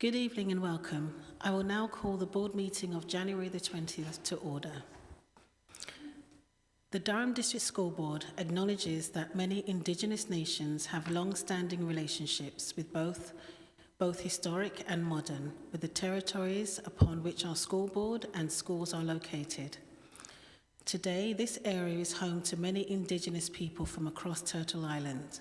Good evening and welcome. I will now call the board meeting of January the 20th to order. The Durham District School Board acknowledges that many Indigenous nations have long-standing relationships with both historic and modern, with the territories upon which our school board and schools are located. Today, this area is home to many Indigenous people from across Turtle Island.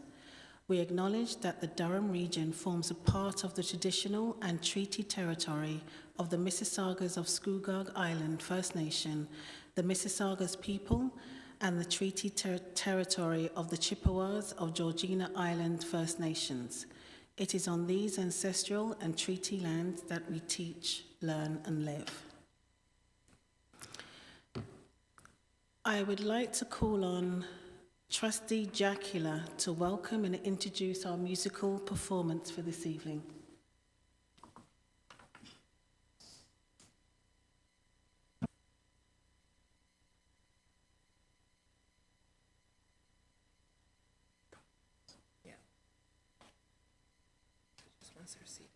We acknowledge that the Durham region forms a part of the traditional and treaty territory of the Mississaugas of Scugog Island First Nation, the Mississaugas people, and the treaty territory of the Chippewas of Georgina Island First Nations. It is on these ancestral and treaty lands that we teach, learn, and live. I would like to call on Trustee Jacula to welcome and introduce our musical performance for this evening. Yeah. Just once they're seated.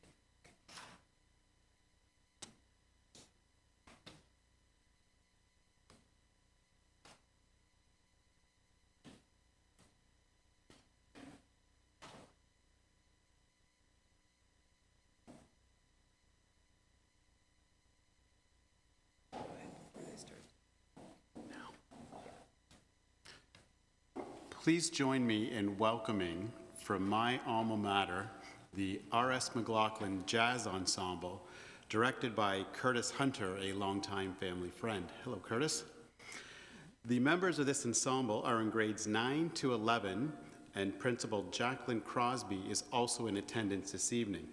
Please join me in welcoming from my alma mater, the R.S. McLaughlin Jazz Ensemble, directed by Curtis Hunter, a longtime family friend. Hello, Curtis. The members of this ensemble are in grades 9 to 11, and Principal Jacqueline Crosby is also in attendance this evening.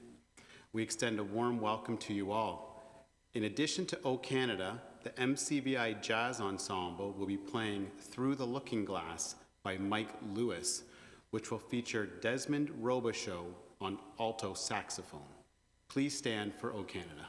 We extend a warm welcome to you all. In addition to O Canada, the MCVI Jazz Ensemble will be playing Through the Looking Glass by Mike Lewis, which will feature Desmond Robichaux on alto saxophone. Please stand for O Canada.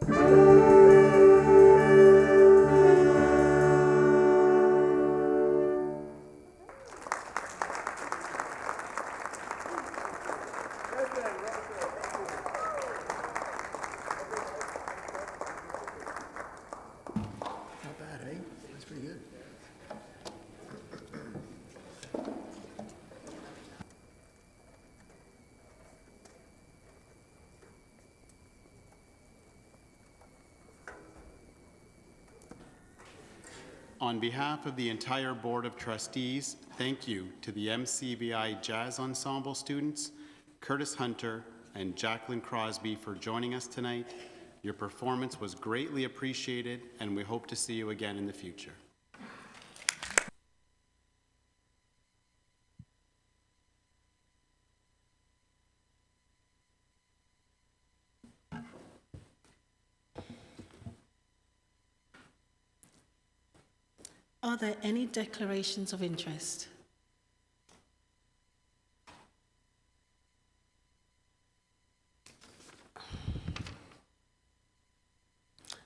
Not bad, eh? That's pretty good. On behalf of the entire Board of Trustees, thank you to the MCBI Jazz Ensemble students, Curtis Hunter and Jacqueline Crosby for joining us tonight. Your performance was greatly appreciated, and we hope to see you again in the future. Are there any declarations of interest?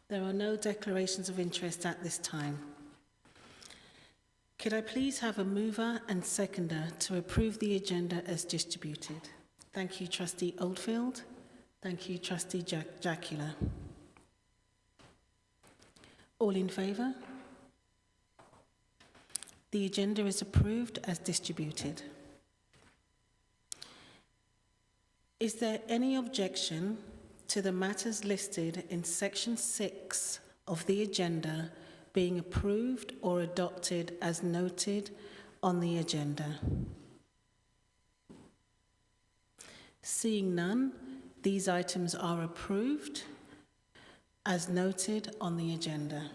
There are no declarations of interest at this time. Could I please have a mover and seconder to approve the agenda as distributed? Thank you, Trustee Oldfield. Thank you, Trustee Jacula. All in favour? The agenda is approved as distributed. Is there any objection to the matters listed in section 6 of the agenda being approved or adopted as noted on the agenda? Seeing none, these items are approved as noted on the agenda.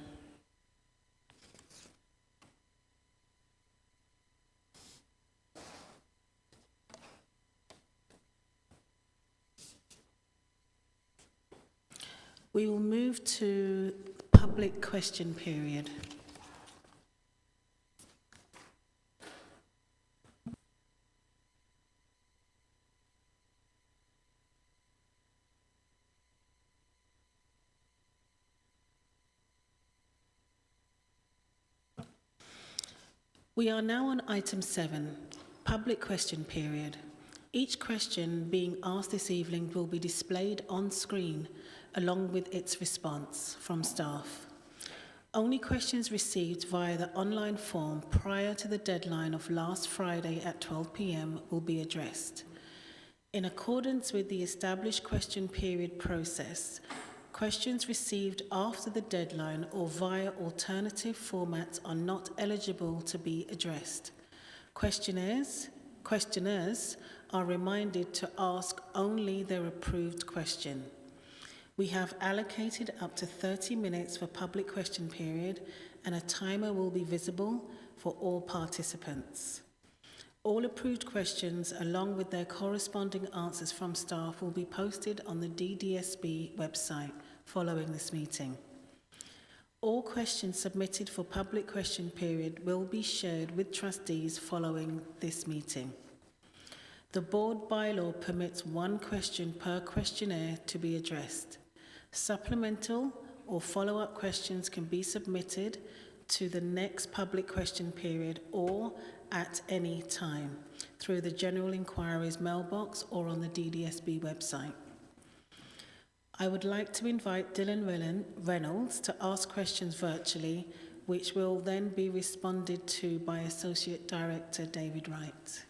We will move to public question period. We are now on item 7, public question period. Each question being asked this evening will be displayed on screen along with its response from staff. Only questions received via the online form prior to the deadline of last Friday at 12 p.m. will be addressed. In accordance with the established question period process, questions received after the deadline or via alternative formats are not eligible to be addressed. Questioners are reminded to ask only their approved question. We have allocated up to 30 minutes for public question period, and a timer will be visible for all participants. All approved questions, along with their corresponding answers from staff, will be posted on the DDSB website following this meeting. All questions submitted for public question period will be shared with trustees following this meeting. The board bylaw permits one question per questionnaire to be addressed. Supplemental or follow-up questions can be submitted to the next public question period or at any time through the General Inquiries mailbox or on the DDSB website. I would like to invite Dylan Reynolds to ask questions virtually, which will then be responded to by Associate Director David Wright.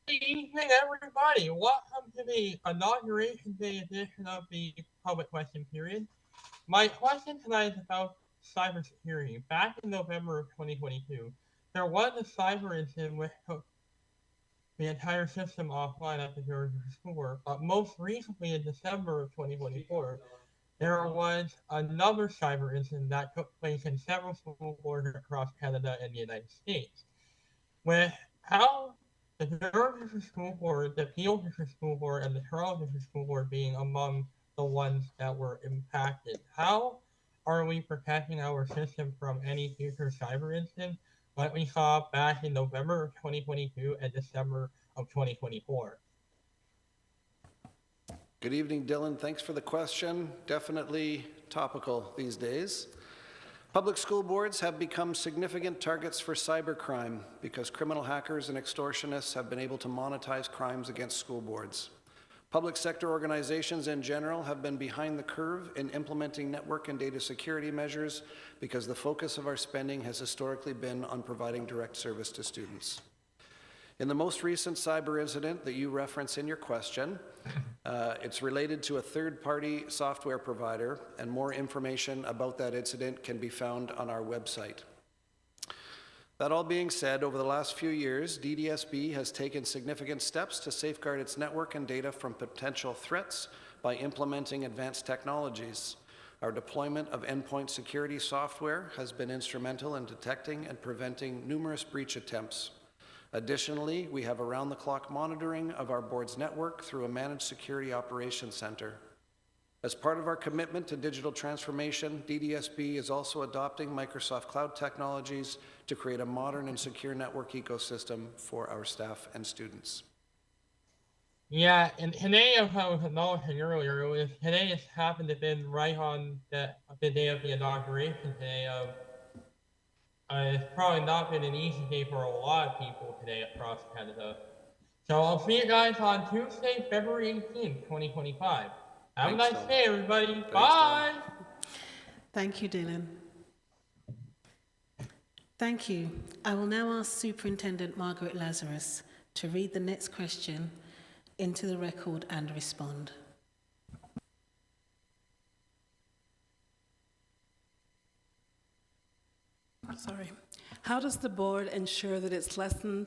Good evening, everybody. Welcome to the Inauguration Day edition of the Public Question Period. My question tonight is about cybersecurity. Back in November of 2022, there was a cyber incident which took the entire system offline at the Georgia School. But most recently, in December of 2024, there was another cyber incident that took place in several school boards across Canada and the United States. With how the Georgia School Board, the Peel District School Board, and the Toronto District School Board being among the ones that were impacted. How are we protecting our system from any future cyber incidents like we saw back in November of 2022 and December of 2024? Good evening, Dylan. Thanks for the question. Definitely topical these days. Public school boards have become significant targets for cybercrime because criminal hackers and extortionists have been able to monetize crimes against school boards. Public sector organizations in general have been behind the curve in implementing network and data security measures because the focus of our spending has historically been on providing direct service to students. In the most recent cyber incident that you reference in your question, it's related to a third-party software provider, and more information about that incident can be found on our website. That all being said, over the last few years, DDSB has taken significant steps to safeguard its network and data from potential threats by implementing advanced technologies. Our deployment of endpoint security software has been instrumental in detecting and preventing numerous breach attempts. Additionally, we have around-the-clock monitoring of our board's network through a managed security operations center. As part of our commitment to digital transformation, DDSB is also adopting Microsoft Cloud technologies to create a modern and secure network ecosystem for our staff and students. Yeah, and today, as I was acknowledging earlier, today just happened to have been right on the day of the inauguration today of it's probably not been an easy day for a lot of people today across Canada. So I'll see you guys on Tuesday, February 18th, 2025. Have a nice day, everybody. Thanks, Bye. Tom. Thank you, Dylan. Thank you. I will now ask Superintendent Margaret Lazarus to read the next question into the record and respond. Sorry. How does the board ensure that its lesson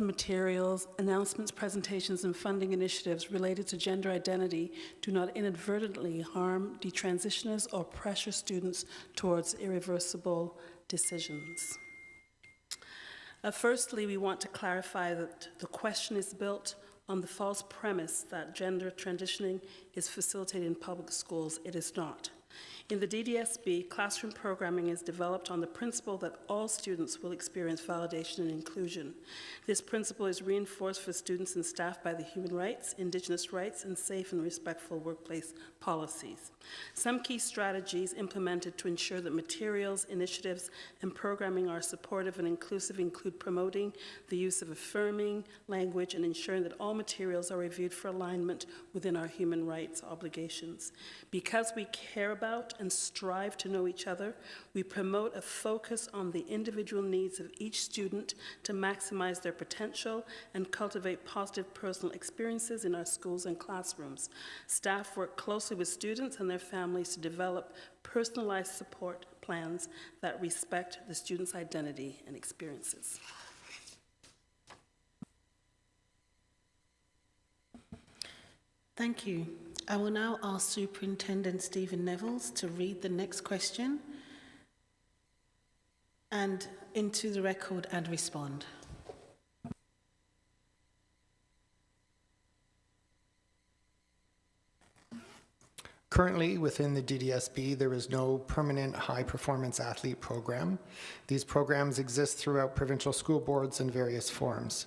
materials, announcements, presentations, and funding initiatives related to gender identity do not inadvertently harm detransitioners or pressure students towards irreversible decisions? Firstly, we want to clarify that the question is built on the false premise that gender transitioning is facilitated in public schools. It is not. In the DDSB, classroom programming is developed on the principle that all students will experience validation and inclusion. This principle is reinforced for students and staff by the human rights, Indigenous rights, and safe and respectful workplace policies. Some key strategies implemented to ensure that materials, initiatives, and programming are supportive and inclusive include promoting the use of affirming language and ensuring that all materials are reviewed for alignment within our human rights obligations. Because we care about and strive to know each other, we promote a focus on the individual needs of each student to maximize their potential and cultivate positive personal experiences in our schools and classrooms. Staff work closely with students and their families to develop personalized support plans that respect the student's identity and experiences. Thank you. I will now ask Superintendent Stephen Nevels to read the next question and into the record and respond. Currently, within the DDSB, there is no permanent high-performance athlete program. These programs exist throughout provincial school boards in various forms.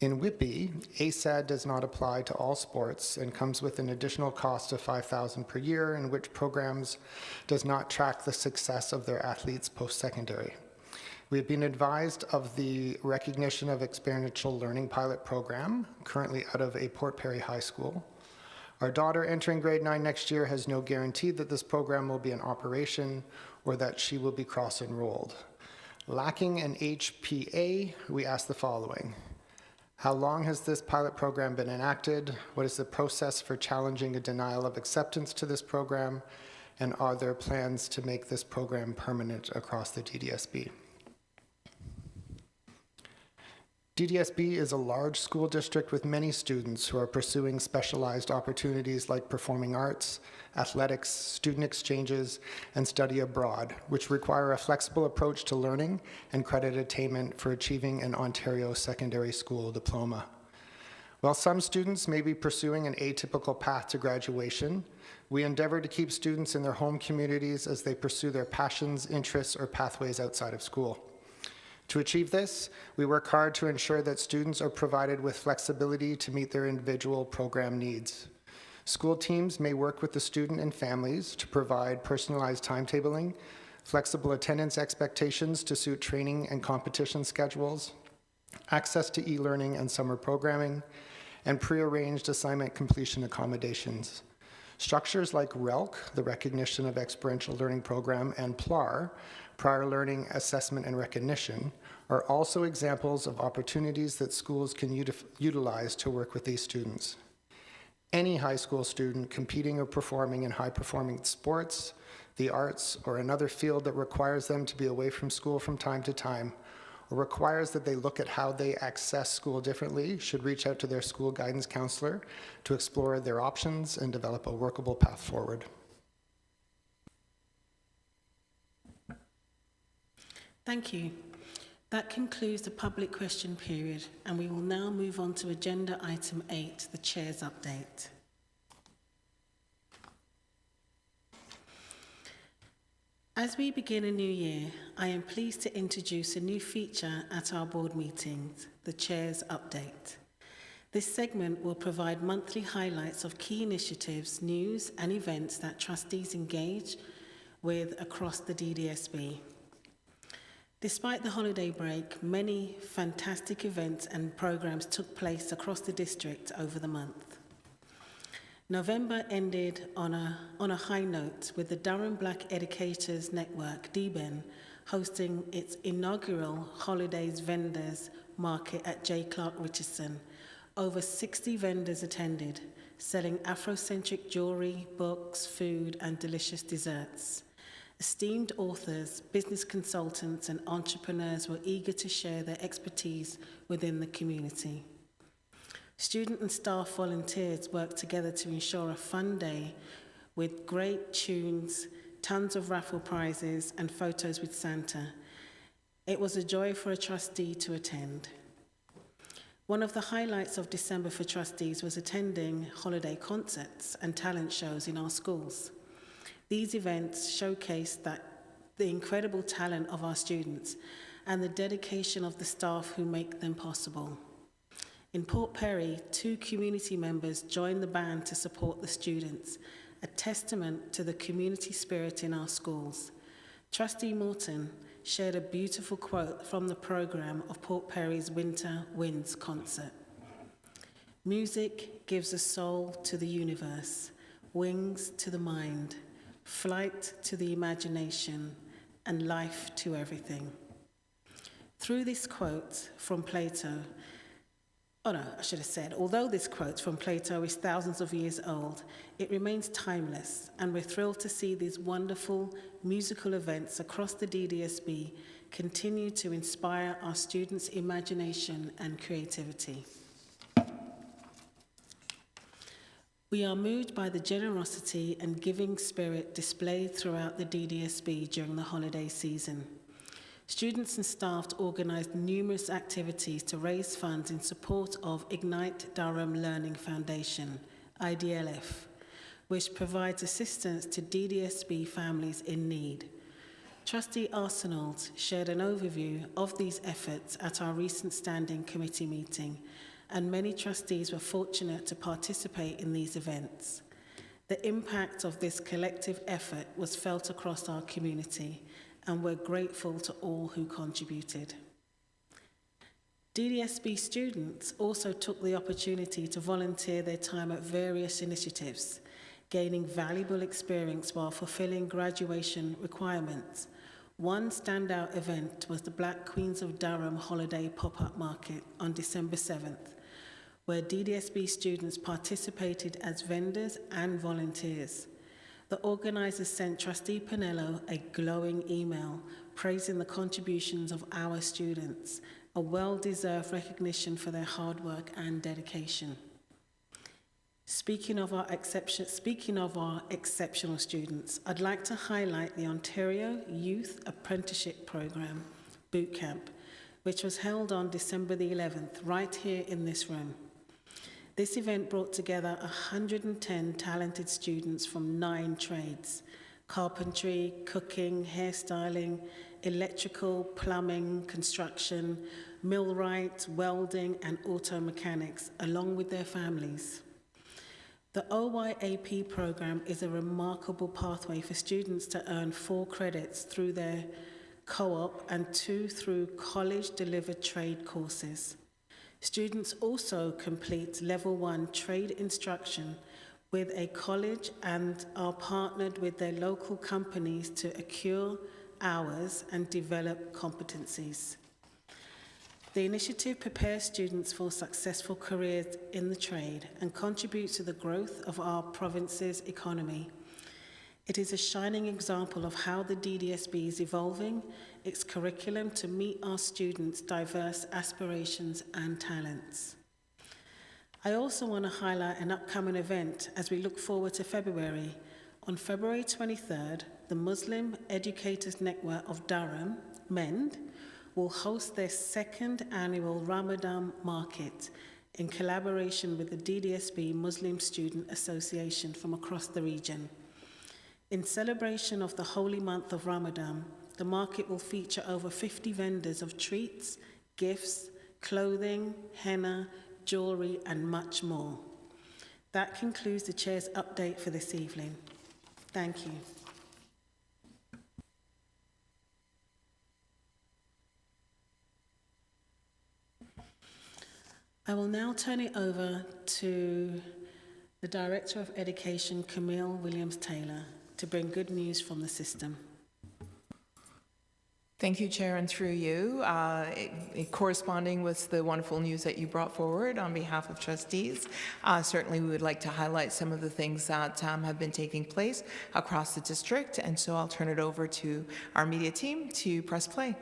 In Whitby, ASAD does not apply to all sports and comes with an additional cost of $5,000 per year, in which programs does not track the success of their athletes post-secondary. We have been advised of the recognition of experiential learning pilot program, currently out of a Port Perry High School. Our daughter entering grade 9 next year has no guarantee that this program will be in operation or that she will be cross-enrolled. Lacking an HPA, we ask the following. How long has this pilot program been enacted? What is the process for challenging a denial of acceptance to this program? And are there plans to make this program permanent across the DDSB? DDSB is a large school district with many students who are pursuing specialized opportunities like performing arts, athletics, student exchanges, and study abroad, which require a flexible approach to learning and credit attainment for achieving an Ontario secondary school diploma. While some students may be pursuing an atypical path to graduation, we endeavor to keep students in their home communities as they pursue their passions, interests, or pathways outside of school. To achieve this, we work hard to ensure that students are provided with flexibility to meet their individual program needs. School teams may work with the student and families to provide personalized timetabling, flexible attendance expectations to suit training and competition schedules, access to e-learning and summer programming, and prearranged assignment completion accommodations. Structures like RELC, the Recognition of Experiential Learning Program, and PLAR, Prior Learning Assessment and Recognition, are also examples of opportunities that schools can utilize to work with these students. Any high school student competing or performing in high-performing sports, the arts, or another field that requires them to be away from school from time to time, or requires that they look at how they access school differently, should reach out to their school guidance counselor to explore their options and develop a workable path forward. Thank you. That concludes the public question period, and we will now move on to agenda item 8, the Chair's update. As we begin a new year, I am pleased to introduce a new feature at our board meetings, the Chair's Update. This segment will provide monthly highlights of key initiatives, news, and events that trustees engage with across the DDSB. Despite the holiday break, many fantastic events and programs took place across the district over the month. November ended on a high note with the Durham Black Educators Network, DBEN, hosting its inaugural Holidays Vendors Market at J. Clark Richardson. Over 60 vendors attended, selling Afrocentric jewelry, books, food, and delicious desserts. Esteemed authors, business consultants, and entrepreneurs were eager to share their expertise within the community. Student and staff volunteers worked together to ensure a fun day with great tunes, tons of raffle prizes, and photos with Santa. It was a joy for a trustee to attend. One of the highlights of December for trustees was attending holiday concerts and talent shows in our schools. These events showcased the incredible talent of our students and the dedication of the staff who make them possible. In Port Perry, 2 community members joined the band to support the students, a testament to the community spirit in our schools. Trustee Morton shared a beautiful quote from the program of Port Perry's Winter Winds concert. Music gives a soul to the universe, wings to the mind, flight to the imagination, and life to everything. Through this quote from Plato, although this quote from Plato is thousands of years old, it remains timeless, and we're thrilled to see these wonderful musical events across the DDSB continue to inspire our students' imagination and creativity. We are moved by the generosity and giving spirit displayed throughout the DDSB during the holiday season. Students and staff organised numerous activities to raise funds in support of Ignite Durham Learning Foundation, IDLF, which provides assistance to DDSB families in need. Trustee Arsenault shared an overview of these efforts at our recent standing committee meeting, and many trustees were fortunate to participate in these events. The impact of this collective effort was felt across our community, and we're grateful to all who contributed. DDSB students also took the opportunity to volunteer their time at various initiatives, gaining valuable experience while fulfilling graduation requirements. One standout event was the Black Queens of Durham Holiday Pop-Up Market on December 7th, where DDSB students participated as vendors and volunteers. The organisers sent Trustee Pinello a glowing email praising the contributions of our students, a well-deserved recognition for their hard work and dedication. Speaking of our exceptional students, I'd like to highlight the Ontario Youth Apprenticeship Programme Boot Camp, which was held on December the 11th, right here in this room. This event brought together 110 talented students from 9 trades: carpentry, cooking, hairstyling, electrical, plumbing, construction, millwright, welding, and auto mechanics, along with their families. The OYAP program is a remarkable pathway for students to earn 4 credits through their co-op and 2 through college-delivered trade courses. Students also complete Level 1 trade instruction with a college and are partnered with their local companies to accrue hours and develop competencies. The initiative prepares students for successful careers in the trade and contributes to the growth of our province's economy. It is a shining example of how the DDSB is evolving its curriculum to meet our students' diverse aspirations and talents. I also want to highlight an upcoming event as we look forward to February. On February 23rd, the Muslim Educators Network of Durham, MEND, will host their 2nd annual Ramadan Market in collaboration with the DDSB Muslim Student Association from across the region. In celebration of the holy month of Ramadan, the market will feature over 50 vendors of treats, gifts, clothing, henna, jewellery and much more. That concludes the Chair's update for this evening. Thank you. I will now turn it over to the Director of Education, Camille Williams-Taylor, to bring good news from the system. Thank you, Chair, and through you, corresponding with the wonderful news that you brought forward on behalf of trustees. Certainly, we would like to highlight some of the things that have been taking place across the district, and so I'll turn it over to our media team to press play.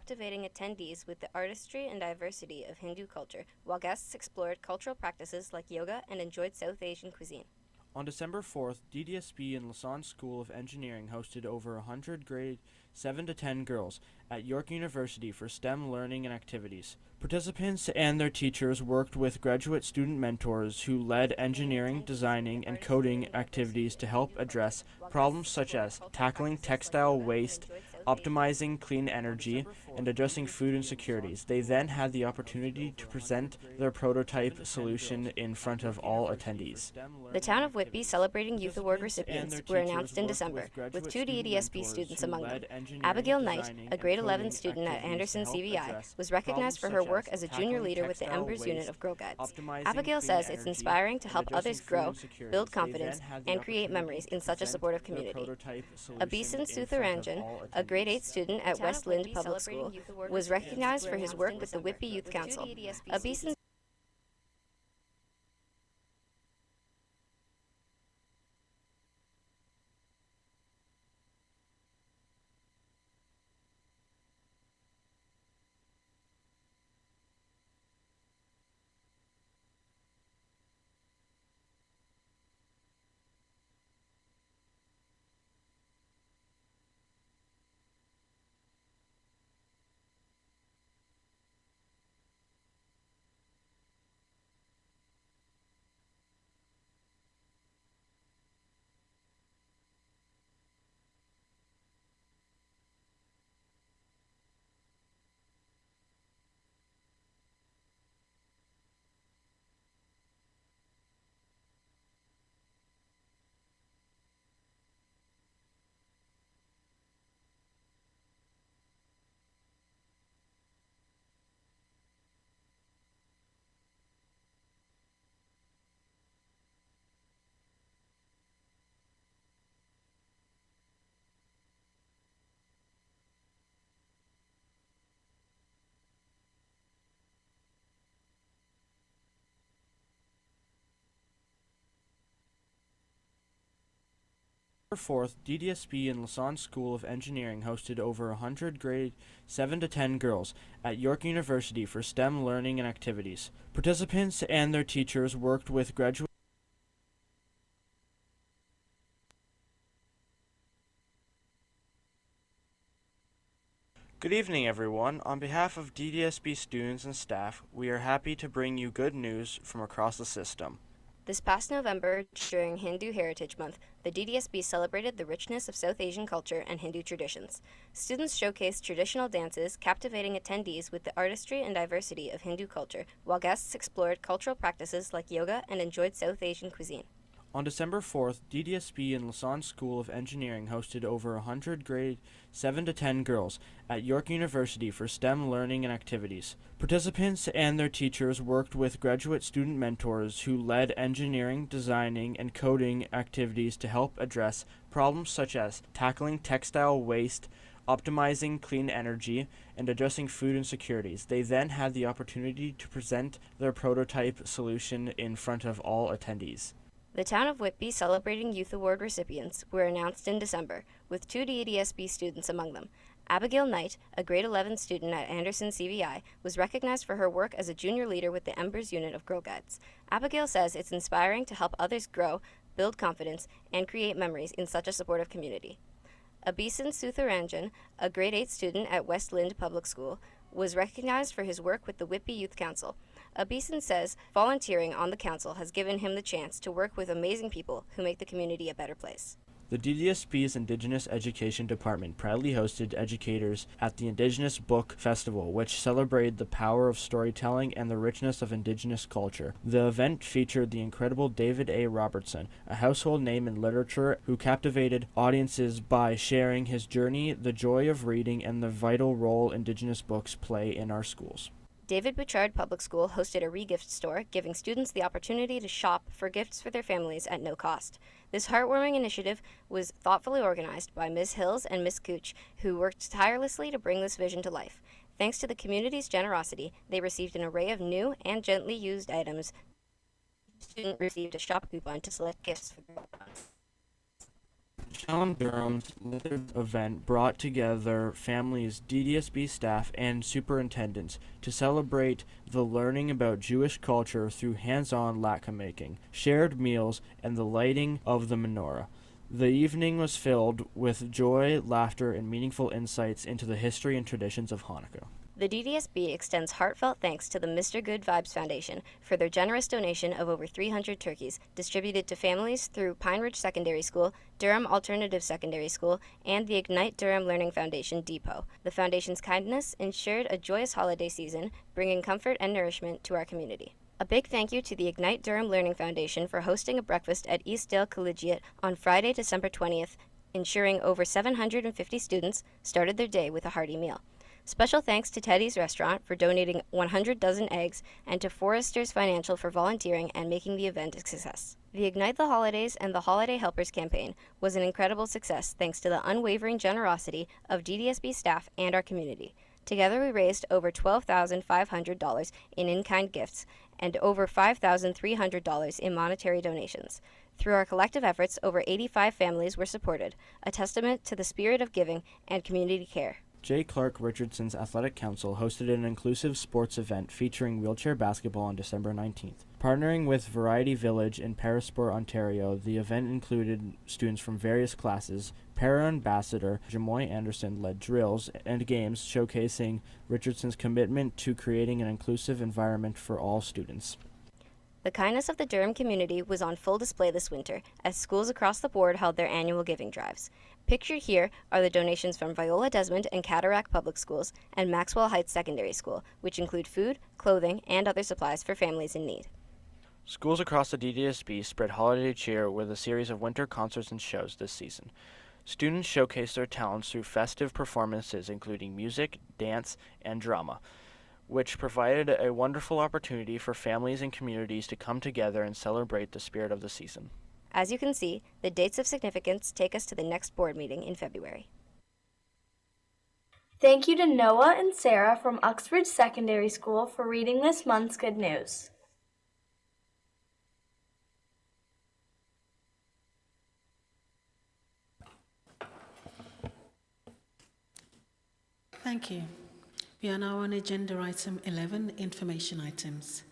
Captivating attendees with the artistry and diversity of Hindu culture, while guests explored cultural practices like yoga and enjoyed South Asian cuisine. On December 4th, DDSB and Lausanne School of Engineering hosted over 100 grade 7 to 10 girls at York University for STEM learning and activities. Participants and their teachers worked with graduate student mentors who led engineering, designing, and coding activities to help address problems such as tackling textile waste, optimizing clean energy, and addressing food insecurities. They then had the opportunity to present their prototype solution in front of all attendees. The town of Whitby celebrating Youth Award recipients were announced in December, with 2 DDSB students among them. Abigail Knight, a grade 11 student at Anderson CVI, was recognized for her work as a junior leader with the Embers unit of Girl Guides. Abigail says it's inspiring to help others grow, build confidence, and create memories in such a supportive community. Abisan Sutharanjan, a grade 8 student at West Lynn Public School, was recognized for his work with the Whitby Youth Council. Abisan December 4th, DDSB and Lausanne School of Engineering hosted over 100 grade 7 to 10 girls at York University for STEM learning and activities. Participants and their teachers worked with graduate Good evening, everyone. On behalf of DDSB students and staff, we are happy to bring you good news from across the system. This past November, during Hindu Heritage Month, the DDSB celebrated the richness of South Asian culture and Hindu traditions. Students showcased traditional dances, captivating attendees with the artistry and diversity of Hindu culture, while guests explored cultural practices like yoga and enjoyed South Asian cuisine. On December 4th, DDSB and Lausanne School of Engineering hosted over 100 grade 7 to 10 girls at York University for STEM learning and activities. Participants and their teachers worked with graduate student mentors who led engineering, designing, and coding activities to help address problems such as tackling textile waste, optimizing clean energy, and addressing food insecurities. They then had the opportunity to present their prototype solution in front of all attendees. The town of Whitby Celebrating Youth Award recipients were announced in December, with 2 DDSB students among them. Abigail Knight, a grade 11 student at Anderson CVI, was recognized for her work as a junior leader with the Embers unit of Girl Guides. Abigail says it's inspiring to help others grow, build confidence, and create memories in such a supportive community. Abisan Sutharanjan, a grade 8 student at West Lynde Public School, was recognized for his work with the Whitby Youth Council. Abisan says volunteering on the council has given him the chance to work with amazing people who make the community a better place. The DDSB's Indigenous Education Department proudly hosted educators at the Indigenous Book Festival, which celebrated the power of storytelling and the richness of Indigenous culture. The event featured the incredible David A. Robertson, a household name in literature who captivated audiences by sharing his journey, the joy of reading, and the vital role Indigenous books play in our schools. David Bouchard Public School hosted a re-gift store, giving students the opportunity to shop for gifts for their families at no cost. This heartwarming initiative was thoughtfully organized by Ms. Hills and Ms. Cooch, who worked tirelessly to bring this vision to life. Thanks to the community's generosity, they received an array of new and gently used items. The student received a shop coupon to select gifts for their friends. Challen Durham's event brought together families, DDSB staff, and superintendents to celebrate the learning about Jewish culture through hands-on latke making, shared meals, and the lighting of the menorah. The evening was filled with joy, laughter, and meaningful insights into the history and traditions of Hanukkah. The DDSB extends heartfelt thanks to the Mr. Good Vibes Foundation for their generous donation of over 300 turkeys distributed to families through Pine Ridge Secondary School, Durham Alternative Secondary School, and the Ignite Durham Learning Foundation Depot. The foundation's kindness ensured a joyous holiday season, bringing comfort and nourishment to our community. A big thank you to the Ignite Durham Learning Foundation for hosting a breakfast at Eastdale Collegiate on Friday, December 20th, ensuring over 750 students started their day with a hearty meal. Special thanks to Teddy's Restaurant for donating 100 dozen eggs and to Foresters Financial for volunteering and making the event a success. The Ignite the Holidays and the Holiday Helpers campaign was an incredible success thanks to the unwavering generosity of DDSB staff and our community. Together we raised over $12,500 in-kind gifts and over $5,300 in monetary donations. Through our collective efforts, over 85 families were supported, a testament to the spirit of giving and community care. J. Clark Richardson's Athletic Council hosted an inclusive sports event featuring wheelchair basketball on December 19th. Partnering with Variety Village in Parasport, Ontario, the event included students from various classes. Para Ambassador Jamoy Anderson led drills and games showcasing Richardson's commitment to creating an inclusive environment for all students. The kindness of the Durham community was on full display this winter as schools across the board held their annual giving drives. Pictured here are the donations from Viola Desmond and Cataract Public Schools and Maxwell Heights Secondary School, which include food, clothing, and other supplies for families in need. Schools across the DDSB spread holiday cheer with a series of winter concerts and shows this season. Students showcased their talents through festive performances including music, dance, and drama, which provided a wonderful opportunity for families and communities to come together and celebrate the spirit of the season. As you can see, the dates of significance take us to the next board meeting in February. Thank you to Noah and Sarah from Uxbridge Secondary School for reading this month's good news. Thank you. We are now on agenda item 11, information items.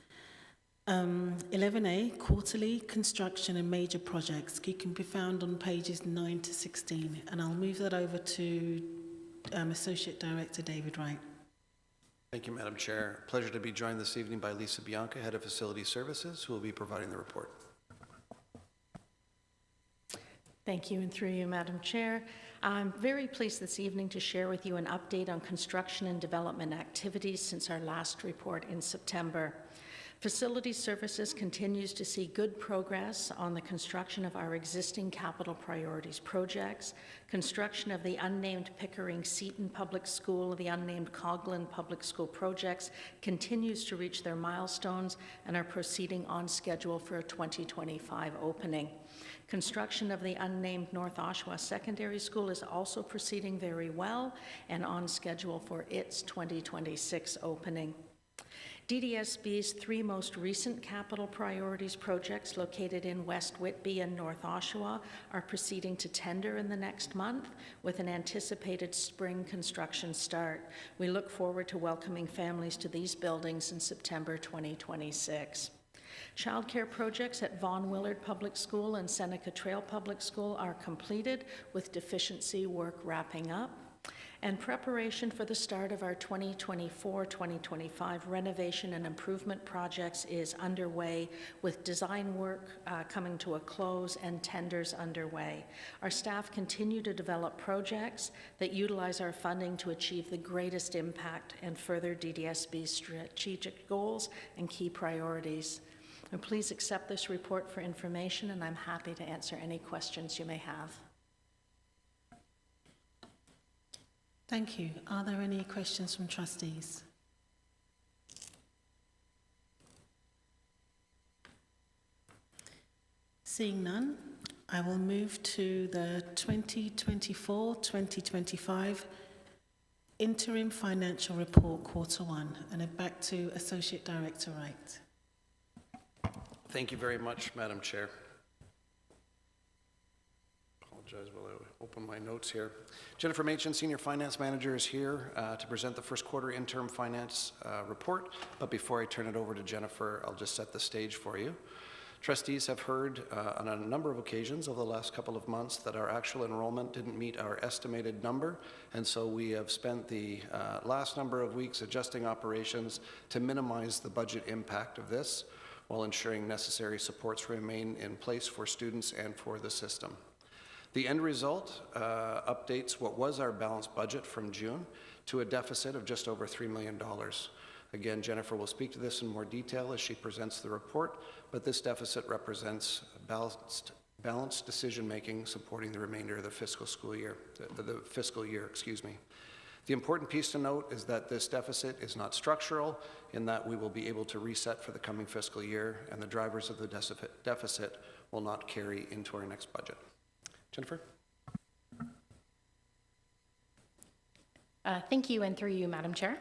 11A, quarterly construction and major projects. You can be found on pages 9 to 16, and I'll move that over to Associate Director David Wright. Thank you, Madam Chair. Pleasure to be joined this evening by Lisa Bianca, Head of Facility Services, who will be providing the report. Thank you, and through you, Madam Chair. I'm very pleased this evening to share with you an update on construction and development activities since our last report in September. Facility Services continues to see good progress on the construction of our existing capital priorities projects. Construction of the unnamed Pickering-Seton Public School, the unnamed Coghlan Public School projects continues to reach their milestones and are proceeding on schedule for a 2025 opening. Construction of the unnamed North Oshawa Secondary School is also proceeding very well and on schedule for its 2026 opening. DDSB's three most recent capital priorities projects located in West Whitby and North Oshawa are proceeding to tender in the next month with an anticipated spring construction start. We look forward to welcoming families to these buildings in September 2026. Childcare projects at Vaughan Willard Public School and Seneca Trail Public School are completed with deficiency work wrapping up. And preparation for the start of our 2024-2025 renovation and improvement projects is underway, with design work coming to a close and tenders underway. Our staff continue to develop projects that utilize our funding to achieve the greatest impact and further DDSB's strategic goals and key priorities. And please accept this report for information, and I'm happy to answer any questions you may have. Thank you. Are there any questions from trustees? Seeing none, I will move to the 2024-2025 Interim Financial Report, Quarter 1, and back to Associate Director Wright. Thank you very much, Madam Chair. While I open my notes here. Jennifer Machin, Senior Finance Manager, is here to present the first quarter interim finance report. But before I turn it over to Jennifer, I'll just set the stage for you. Trustees have heard on a number of occasions over the last couple of months that our actual enrollment didn't meet our estimated number, and so we have spent the last number of weeks adjusting operations to minimize the budget impact of this while ensuring necessary supports remain in place for students and for the system. The end result updates what was our balanced budget from June to a deficit of just over $3 million. Again, Jennifer will speak to this in more detail as she presents the report, but this deficit represents balanced decision-making supporting the remainder of the fiscal school year, the fiscal year, excuse me. The important piece to note is that this deficit is not structural, in that we will be able to reset for the coming fiscal year, and the drivers of the deficit will not carry into our next budget. Jennifer? Thank you, and through you, Madam Chair.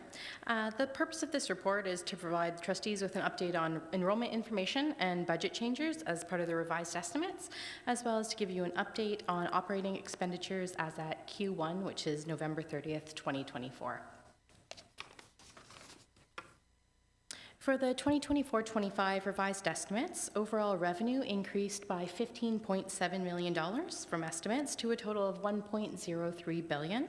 The purpose of this report is to provide trustees with an update on enrollment information and budget changes as part of the revised estimates, as well as to give you an update on operating expenditures as at Q1, which is November 30th, 2024. For the 2024-25 revised estimates, overall revenue increased by $15.7 million from estimates to a total of $1.03 billion.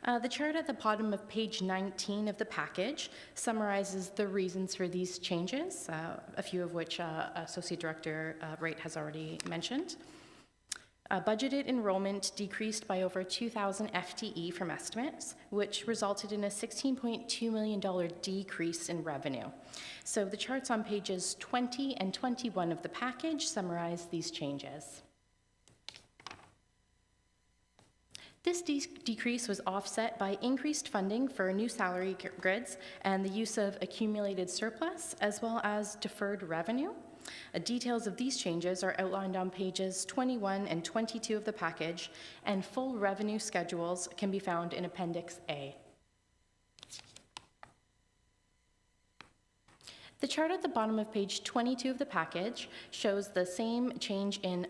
The chart at the bottom of page 19 of the package summarizes the reasons for these changes, a few of which Associate Director Wright has already mentioned. Budgeted enrollment decreased by over 2,000 FTE from estimates, which resulted in a $16.2 million decrease in revenue. So the charts on pages 20 and 21 of the package summarize these changes. This decrease was offset by increased funding for new salary grids and the use of accumulated surplus, as well as deferred revenue. Details of these changes are outlined on pages 21 and 22 of the package, and full revenue schedules can be found in Appendix A. The chart at the bottom of page 22 of the package shows the same change in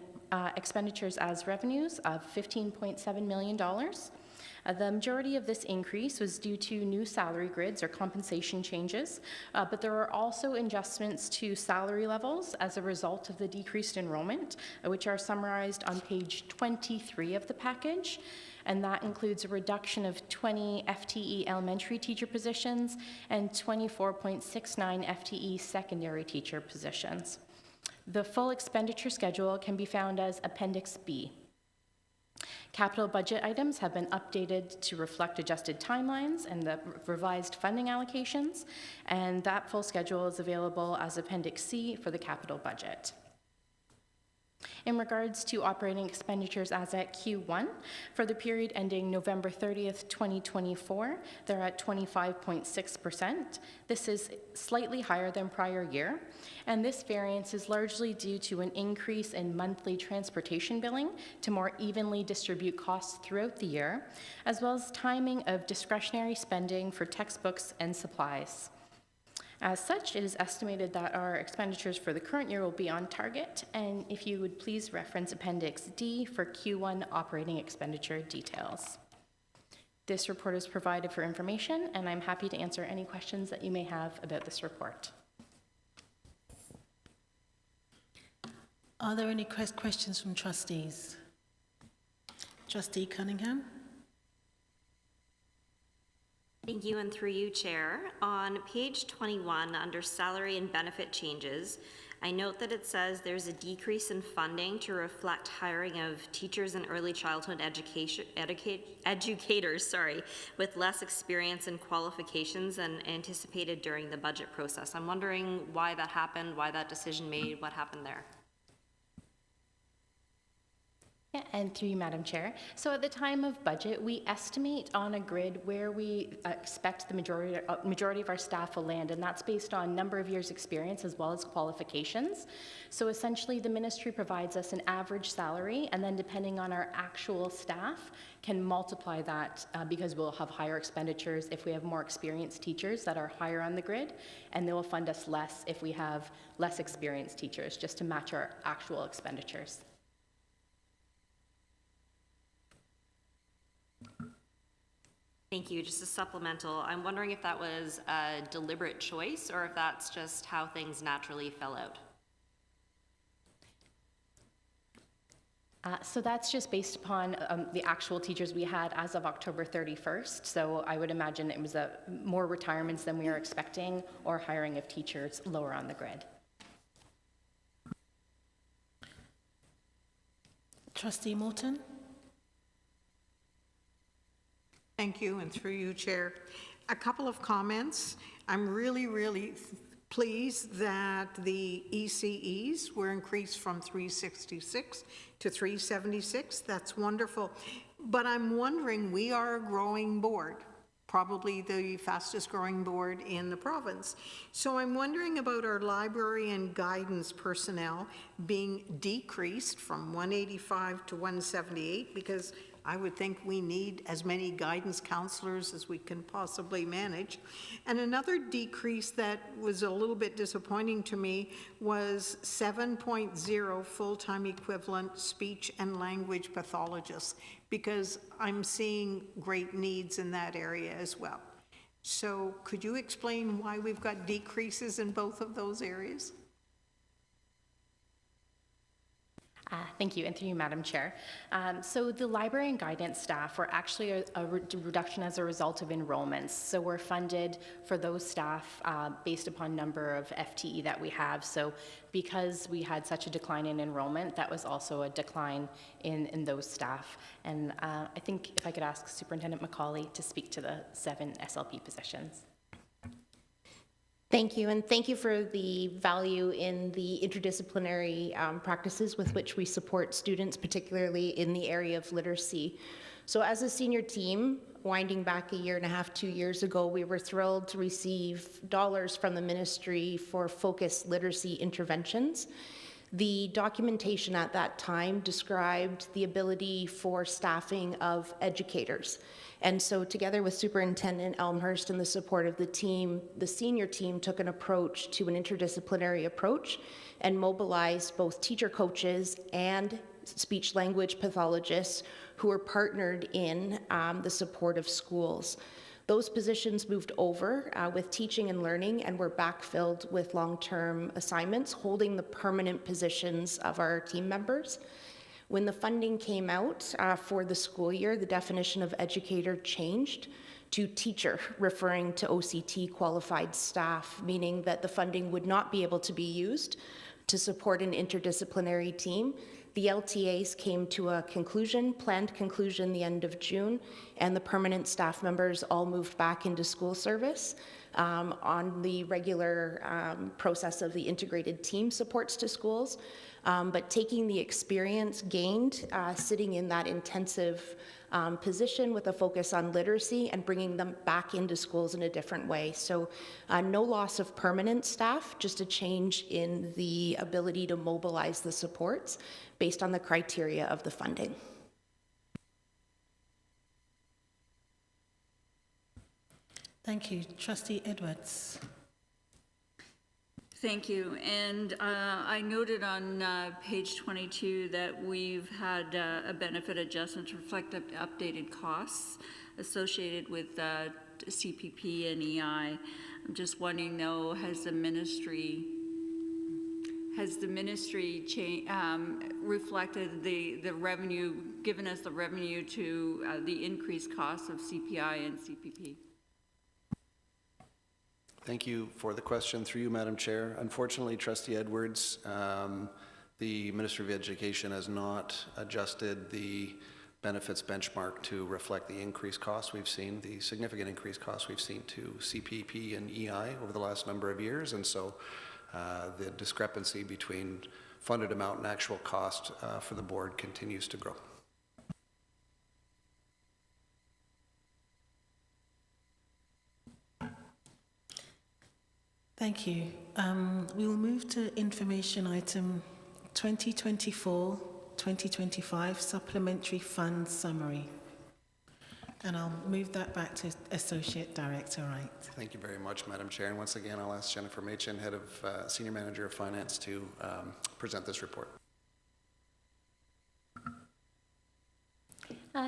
expenditures as revenues of $15.7 million. The majority of this increase was due to new salary grids or compensation changes, but there were also adjustments to salary levels as a result of the decreased enrollment, which are summarized on page 23 of the package. And that includes a reduction of 20 FTE elementary teacher positions and 24.69 FTE secondary teacher positions. The full expenditure schedule can be found as Appendix B. Capital budget items have been updated to reflect adjusted timelines and the revised funding allocations, and that full schedule is available as Appendix C for the capital budget. In regards to operating expenditures as at Q1, for the period ending November 30th, 2024, they're at 25.6%. This is slightly higher than prior year, and this variance is largely due to an increase in monthly transportation billing to more evenly distribute costs throughout the year, as well as timing of discretionary spending for textbooks and supplies. As such, it is estimated that our expenditures for the current year will be on target, and if you would please reference Appendix D for Q1 operating expenditure details. This report is provided for information, and I'm happy to answer any questions that you may have about this report. Are there any questions from trustees? Trustee Cunningham? Thank you, and through you, Chair. On page 21, under salary and benefit changes, I note that it says there's a decrease in funding to reflect hiring of teachers and early childhood educators, with less experience and qualifications than anticipated during the budget process. I'm wondering why that happened, why that decision made, what happened there? Yeah, and through you, Madam Chair. So at the time of budget, we estimate on a grid where we expect the majority of our staff will land, and that's based on number of years experience as well as qualifications. So essentially, the ministry provides us an average salary, and then depending on our actual staff, can multiply that because we'll have higher expenditures if we have more experienced teachers that are higher on the grid, and they will fund us less if we have less experienced teachers, just to match our actual expenditures. Thank you. Just a supplemental. I'm wondering if that was a deliberate choice or if that's just how things naturally fell out. So that's just based upon the actual teachers we had as of October 31st. So I would imagine it was more retirements than we were expecting, or hiring of teachers lower on the grid. Trustee Morton? Thank you, and through you, Chair. A couple of comments. I'm really pleased that the ECEs were increased from 366 to 376. That's wonderful. But I'm wondering, we are a growing board, probably the fastest growing board in the province. So I'm wondering about our library and guidance personnel being decreased from 185 to 178, because I would think we need as many guidance counselors as we can possibly manage. And another decrease that was a little bit disappointing to me was 7.0 full-time equivalent speech and language pathologists, because I'm seeing great needs in that area as well. So could you explain why we've got decreases in both of those areas? Thank you, and through you, Madam Chair. So the library and guidance staff were actually a reduction as a result of enrollments. So we're funded for those staff based upon number of FTE that we have. So because we had such a decline in enrollment, that was also a decline in those staff. And I think if I could ask Superintendent Macaulay to speak to the 7 SLP positions. Thank you, and thank you for the value in the interdisciplinary practices with which we support students, particularly in the area of literacy. So as a senior team, winding back a year and a half, 2 years ago, we were thrilled to receive dollars from the ministry for focused literacy interventions. The documentation at that time described the ability for staffing of educators. And so together with Superintendent Elmhurst and the support of the team, the senior team took an approach to an interdisciplinary approach and mobilized both teacher coaches and speech language pathologists who are partnered in the support of schools. Those positions moved over with teaching and learning and were backfilled with long-term assignments, holding the permanent positions of our team members. When the funding came out for the school year, the definition of educator changed to teacher, referring to OCT qualified staff, meaning that the funding would not be able to be used to support an interdisciplinary team. The LTAs came to a planned conclusion the end of June, and the permanent staff members all moved back into school service on the regular process of the integrated team supports to schools. But taking the experience gained sitting in that intensive position with a focus on literacy and bringing them back into schools in a different way. So no loss of permanent staff, just a change in the ability to mobilize the supports based on the criteria of the funding. Thank you. Trustee Edwards. Thank you. And I noted on page 22 that we've had a benefit adjustment to reflect updated costs associated with CPP and EI. I'm just wondering, though, has the ministry reflected the revenue, given us the revenue to the increased costs of CPI and CPP? Thank you for the question. Through you, Madam Chair. Unfortunately, Trustee Edwards, the Minister of Education has not adjusted the benefits benchmark to reflect the increased costs we've seen, the significant increased costs we've seen to CPP and EI over the last number of years. And so the discrepancy between funded amount and actual cost for the board continues to grow. Thank you. We will move to information item 2024-2025 Supplementary Fund Summary. And I'll move that back to Associate Director Wright. Thank you very much, Madam Chair. And once again, I'll ask Jennifer Machin, Head of Senior Manager of Finance, to present this report.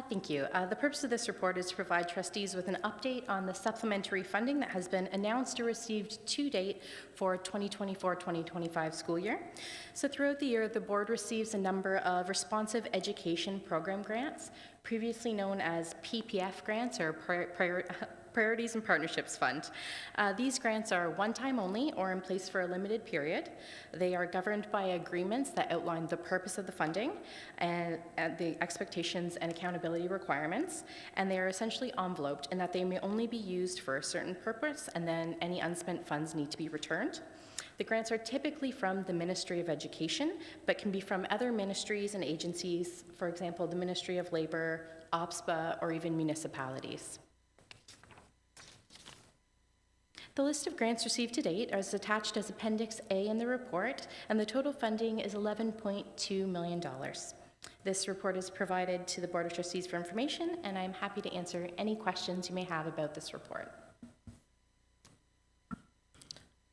Thank you. The purpose of this report is to provide trustees with an update on the supplementary funding that has been announced or received to date for 2024-2025 school year. So throughout the year, the board receives a number of responsive education program grants, previously known as PPF grants or Priorities and Partnerships Fund. These grants are one-time only or in place for a limited period. They are governed by agreements that outline the purpose of the funding and the expectations and accountability requirements, and they are essentially enveloped in that they may only be used for a certain purpose, and then any unspent funds need to be returned. The grants are typically from the Ministry of Education, but can be from other ministries and agencies, for example, the Ministry of Labour, OPSPA, or even municipalities. The list of grants received to date is attached as Appendix A in the report, and the total funding is $11.2 million. This report is provided to the Board of Trustees for information, and I'm happy to answer any questions you may have about this report.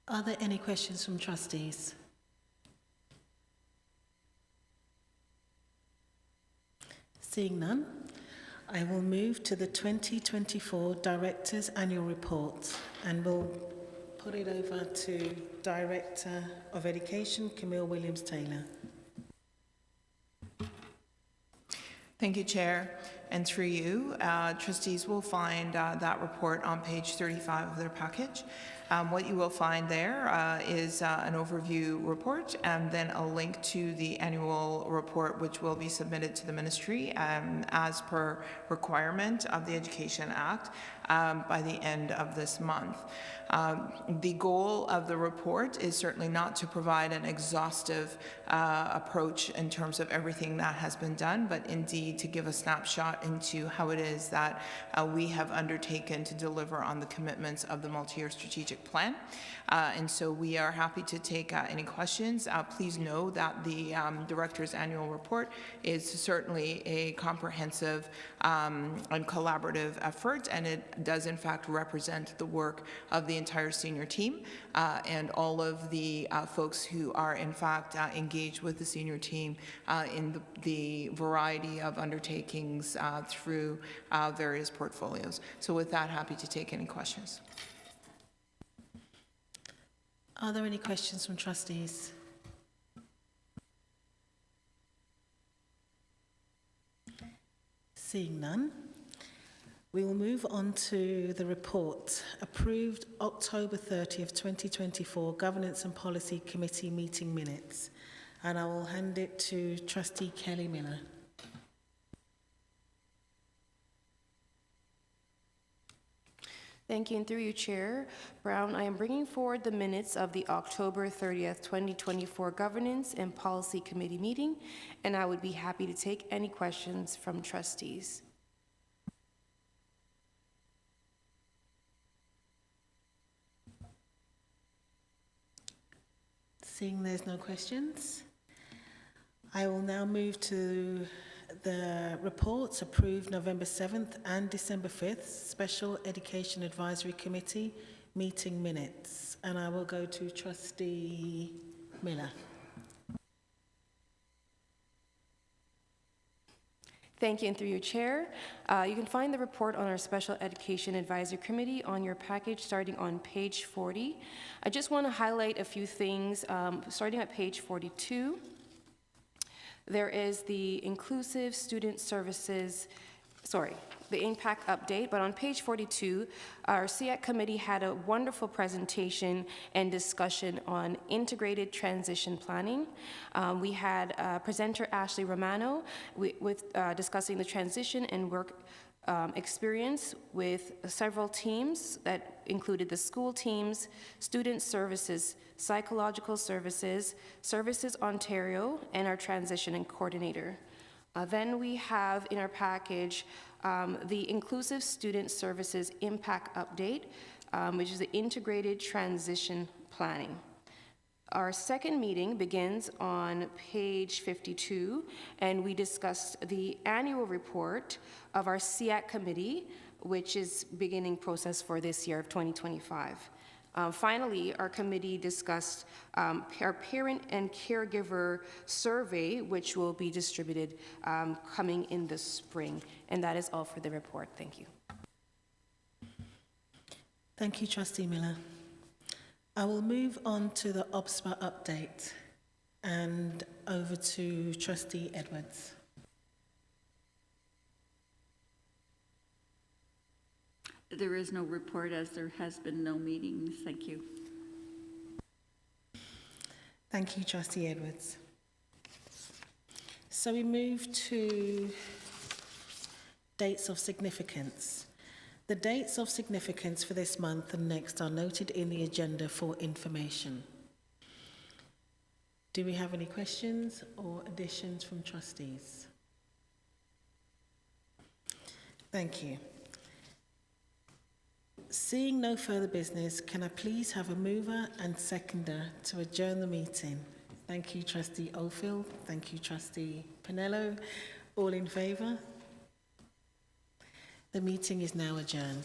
Are there any questions from trustees? Seeing none, I will move to the 2024 Director's Annual Report, and we'll put it over to Director of Education, Camille Williams-Taylor. Thank you, Chair. And through you, trustees will find that report on page 35 of their package. What you will find there is an overview report and then a link to the annual report, which will be submitted to the ministry as per requirement of the Education Act by the end of this month. The goal of the report is certainly not to provide an exhaustive approach in terms of everything that has been done, but indeed to give a snapshot into how it is that we have undertaken to deliver on the commitments of the multi-year strategic plan. And so we are happy to take any questions. Please know that the Director's Annual Report is certainly a comprehensive and collaborative effort, and it does in fact represent the work of the entire senior team and all of the folks who are in fact engaged with the senior team in the variety of undertakings through various portfolios. So with that, happy to take any questions. Are there any questions from trustees? Seeing none, we will move on to the report. Approved October 30th, 2024 Governance and Policy Committee meeting minutes. And I will hand it to Trustee Kelly Miller. Thank you, and through you, Chair Brown, I am bringing forward the minutes of the October 30th, 2024 Governance and Policy Committee meeting, and I would be happy to take any questions from trustees. Seeing there's no questions, I will now move to the reports approved November 7th and December 5th, Special Education Advisory Committee meeting minutes. And I will go to Trustee Miller. Thank you, and through you, Chair. You can find the report on our Special Education Advisory Committee on your package starting on page 40. I just want to highlight a few things, starting at page 42. There is the inclusive student services, the impact update, but on page 42, our CEAC committee had a wonderful presentation and discussion on integrated transition planning. We had presenter Ashley Romano discussing the transition and work experience with several teams that included the school teams, student services, psychological services, Services Ontario, and our transitioning coordinator. Then we have in our package the Inclusive Student Services Impact Update, which is the Integrated Transition Planning. Our second meeting begins on page 52, and we discussed the annual report of our CEAC committee, which is beginning process for this year of 2025. Finally, our committee discussed our parent and caregiver survey, which will be distributed coming in the spring. And that is all for the report. Thank you. Thank you, Trustee Miller. I will move on to the OBSPA update and over to Trustee Edwards. There is no report as there has been no meetings. Thank you. Thank you, Trustee Edwards. So we move to dates of significance. The dates of significance for this month and next are noted in the agenda for information. Do we have any questions or additions from trustees? Thank you. Seeing no further business, can I please have a mover and seconder to adjourn the meeting? Thank you, Trustee Oldfield. Thank you, Trustee Pinello. All in favour? The meeting is now adjourned.